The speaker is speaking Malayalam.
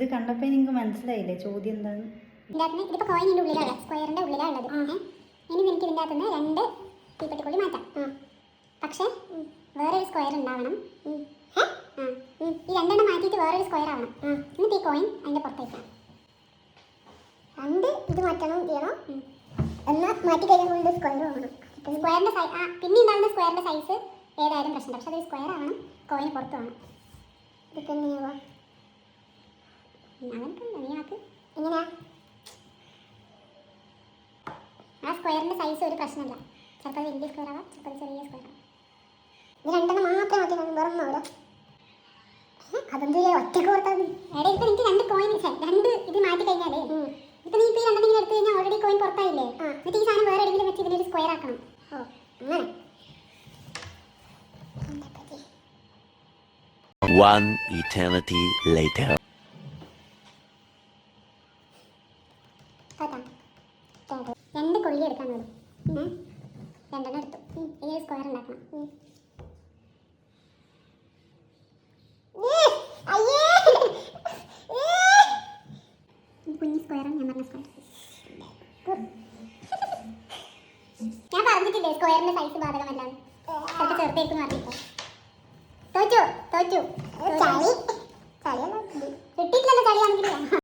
ഇത് കണ്ടപ്പോൾ നിങ്ങൾക്ക് മനസ്സിലായില്ലേ ചോദ്യം എന്താണ്? ഇതിപ്പോൾ കോയിനിൻ്റെ ഉള്ളിലാണ്, സ്ക്വയറിൻ്റെ ഉള്ളിലാണ് ഉള്ളത്. ഇനി എനിക്ക് ഇതിൻ്റെ അകത്തുനിന്ന് 2 തീപ്പെട്ടിക്കൊള്ളി മാറ്റാം. പക്ഷേ വേറൊരു സ്ക്വയർ ഉണ്ടാവണം. ഈ 2 എണ്ണം മാറ്റിയിട്ട് വേറൊരു സ്ക്വയർ ആവണം. എന്നിട്ട് ഈ കോയിൻ അതിൻ്റെ പുറത്തേക്കാം. 2 ഇത് മാറ്റണം ചെയ്യണം. എന്നാൽ മാറ്റി കഴിഞ്ഞാൽ സ്ക്വയർ ആവണം. സ്ക്വയറിൻ്റെ പിന്നെ ഉണ്ടാകുന്ന സ്ക്വയറിൻ്റെ സൈസ് ഏതായാലും പ്രശ്നമില്ല. പക്ഷെ അതൊരു സ്ക്വയർ ആവണം, കോയിന് പുറത്ത് വേണം. ഇതൊക്കെ എങ്ങനെയാവാ? അങ്ങനത്തെ എങ്ങനെയാ? ആ സ്ക്വയറിൻ്റെ സൈസ് ഒരു പ്രശ്നമില്ല. ചിലപ്പോൾ വലിയ സ്ക്വയർ ആവാം, ചിലപ്പോൾ ചെറിയ സ്ക്വയർ ആവാം. ഇത് 2 എണ്ണം മാത്രം മാറ്റി വേറൊന്നും അവിടെ. അതെന്ത് ഒറ്റക്ക് കൊടുത്താൽ മതി. എടാ ഇപ്പം എനിക്ക് 2 കോയിൻ 2 ഇത് മാറ്റി കഴിഞ്ഞാലേ ഇപ്പം നീ ഇപ്പോൾ ഈ 2 ഇങ്ങനെ എടുത്തു കഴിഞ്ഞാൽ ഓൾറെഡി കോയിൻ പുറത്തായില്ലേ? എന്നിട്ട് ഈ സാധനം വേറെ എവിടെയെങ്കിലും വെച്ച് ഇതിനൊരു സ്ക്വയർ ആക്കണം. ഓ അങ്ങനെ. One eternity later. 2 കൊള്ളി എടുക്കാൻ വരും. 2 എണ്ണം എടുത്തു. ഇനി ഒരു സ്ക്വയർ ഉണ്ടാക്കണം. കുഞ്ഞ് സ്ക്വയറാണ് ഞാൻ പറഞ്ഞ സ്ക്വയർ. ഞാൻ പറഞ്ഞിട്ടില്ലേ സ്ക്വയറിന്റെ സൈസ് ബാധകമല്ലാന്ന്. ചിലപ്പോൾ ചെറുതായിരിക്കും പറഞ്ഞിട്ടോ. തോറ്റു കിട്ടിയിട്ടില്ലല്ലോ ചളിയാണെങ്കിലേ.